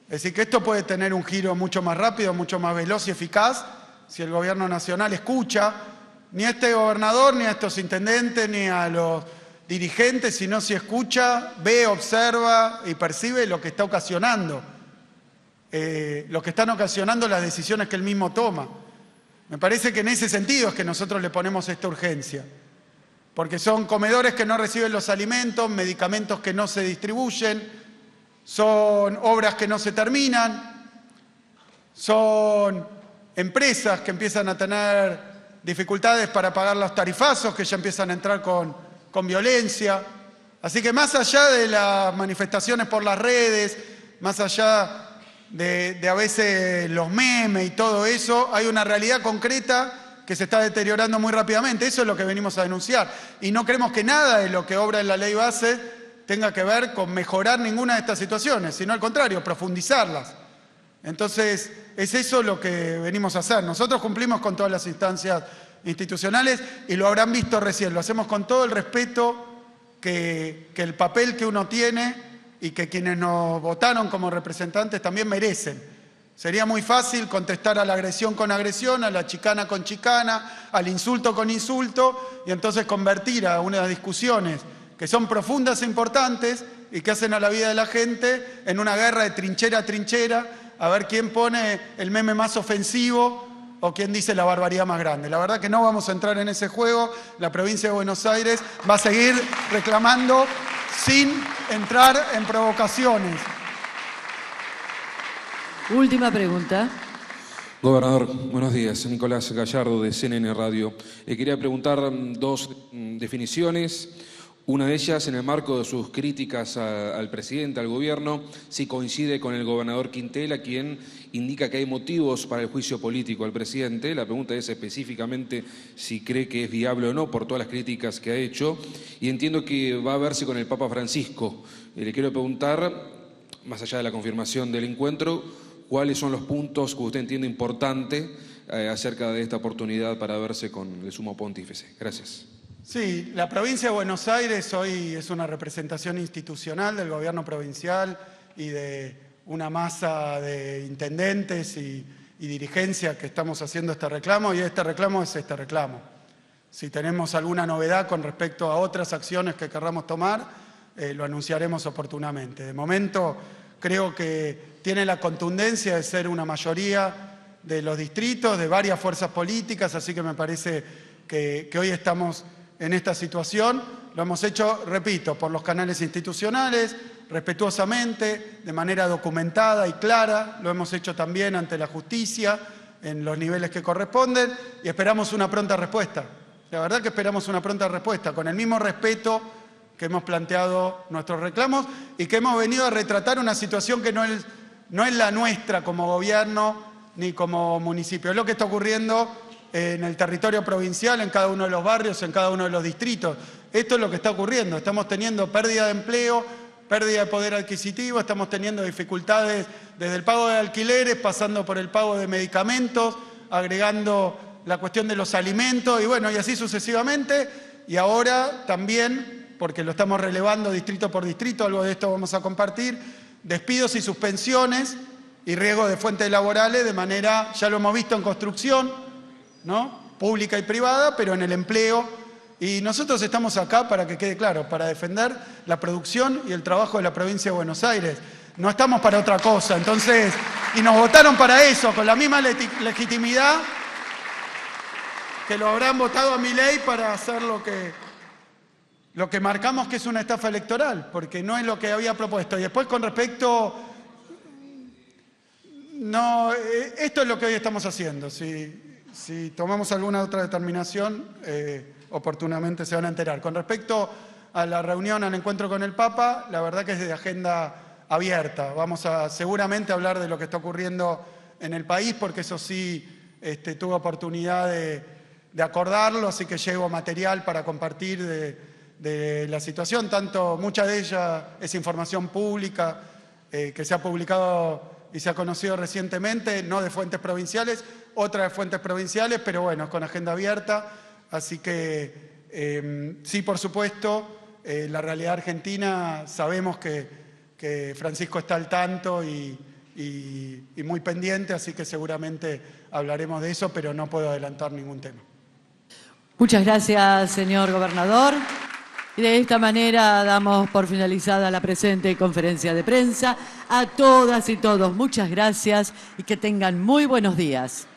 Es decir, que esto puede tener un giro mucho más rápido, mucho más veloz y eficaz si el gobierno nacional escucha, ni a este gobernador, ni a estos intendentes, ni a los dirigentes, sino si escucha, ve, observa y percibe lo que está ocasionando, lo que están ocasionando las decisiones que él mismo toma. Me parece que en ese sentido es que nosotros le ponemos esta urgencia, porque son comedores que no reciben los alimentos, medicamentos que no se distribuyen, son obras que no se terminan, son empresas que empiezan a tener dificultades para pagar los tarifazos, que ya empiezan a entrar con violencia. Así que más allá de las manifestaciones por las redes, más allá de a veces los memes y todo eso, hay una realidad concreta que se está deteriorando muy rápidamente. Eso es lo que venimos a denunciar. Y no creemos que nada de lo que obra en la ley base tenga que ver con mejorar ninguna de estas situaciones, sino al contrario, profundizarlas. Entonces, es eso lo que venimos a hacer. Nosotros cumplimos con todas las instancias institucionales y lo habrán visto recién. Lo hacemos con todo el respeto que el papel que uno tiene y que quienes nos votaron como representantes también merecen. Sería muy fácil contestar a la agresión con agresión, a la chicana con chicana, al insulto con insulto, y entonces convertir a unas discusiones que son profundas e importantes y que hacen a la vida de la gente en una guerra de trinchera a trinchera, a ver quién pone el meme más ofensivo o quién dice la barbaridad más grande. La verdad que no vamos a entrar en ese juego. La provincia de Buenos Aires va a seguir reclamando sin entrar en provocaciones. Última pregunta. Gobernador, buenos días. Nicolás Gallardo, de CNN Radio. Quería preguntar dos definiciones. Una de ellas, en el marco de sus críticas al presidente, al gobierno, si coincide con el gobernador Quintela, quien indica que hay motivos para el juicio político al presidente. La pregunta es específicamente si cree que es viable o no por todas las críticas que ha hecho. Y entiendo que va a verse con el Papa Francisco. Le quiero preguntar, más allá de la confirmación del encuentro, ¿cuáles son los puntos que usted entiende importante acerca de esta oportunidad para verse con el sumo pontífice? Gracias. Sí, la provincia de Buenos Aires hoy es una representación institucional del gobierno provincial y de una masa de intendentes y dirigencia que estamos haciendo este reclamo, y este reclamo es este reclamo. Si tenemos alguna novedad con respecto a otras acciones que querramos tomar, lo anunciaremos oportunamente. De momento creo que tiene la contundencia de ser una mayoría de los distritos, de varias fuerzas políticas, así que me parece que hoy estamos en esta situación. Lo hemos hecho, repito, por los canales institucionales, respetuosamente, de manera documentada y clara. Lo hemos hecho también ante la justicia, en los niveles que corresponden, y esperamos una pronta respuesta. La verdad que esperamos una pronta respuesta, con el mismo respeto que hemos planteado nuestros reclamos y que hemos venido a retratar una situación que no es la nuestra como gobierno ni como municipio. Es lo que está ocurriendo en el territorio provincial, en cada uno de los barrios, en cada uno de los distritos. Esto es lo que está ocurriendo. Estamos teniendo pérdida de empleo, pérdida de poder adquisitivo, estamos teniendo dificultades desde el pago de alquileres, pasando por el pago de medicamentos, agregando la cuestión de los alimentos y bueno, y así sucesivamente. Y ahora también, porque lo estamos relevando distrito por distrito, algo de esto vamos a compartir, despidos y suspensiones y riesgo de fuentes laborales, de manera, ya lo hemos visto en construcción, ¿no? Pública y privada, pero en el empleo. Y nosotros estamos acá, para que quede claro, para defender la producción y el trabajo de la provincia de Buenos Aires. No estamos para otra cosa. Entonces, y nos votaron para eso, con la misma legitimidad que lo habrán votado a Milei para hacer lo que marcamos que es una estafa electoral, porque no es lo que había propuesto. Y después, con respecto... No, esto es lo que hoy estamos haciendo. Si tomamos alguna otra determinación, oportunamente se van a enterar. Con respecto a la reunión, al encuentro con el Papa, la verdad que es de agenda abierta. Vamos a seguramente hablar de lo que está ocurriendo en el país, porque eso sí tuve oportunidad de acordarlo, así que llevo material para compartir de la situación. Mucha de ella es información pública que se ha publicado y se ha conocido recientemente, no de fuentes provinciales, otra de fuentes provinciales, pero bueno, con agenda abierta. Así que sí, por supuesto, la realidad argentina, sabemos que Francisco está al tanto y muy pendiente, así que seguramente hablaremos de eso, pero no puedo adelantar ningún tema. Muchas gracias, señor gobernador. Y de esta manera damos por finalizada la presente conferencia de prensa. A todas y todos, muchas gracias y que tengan muy buenos días.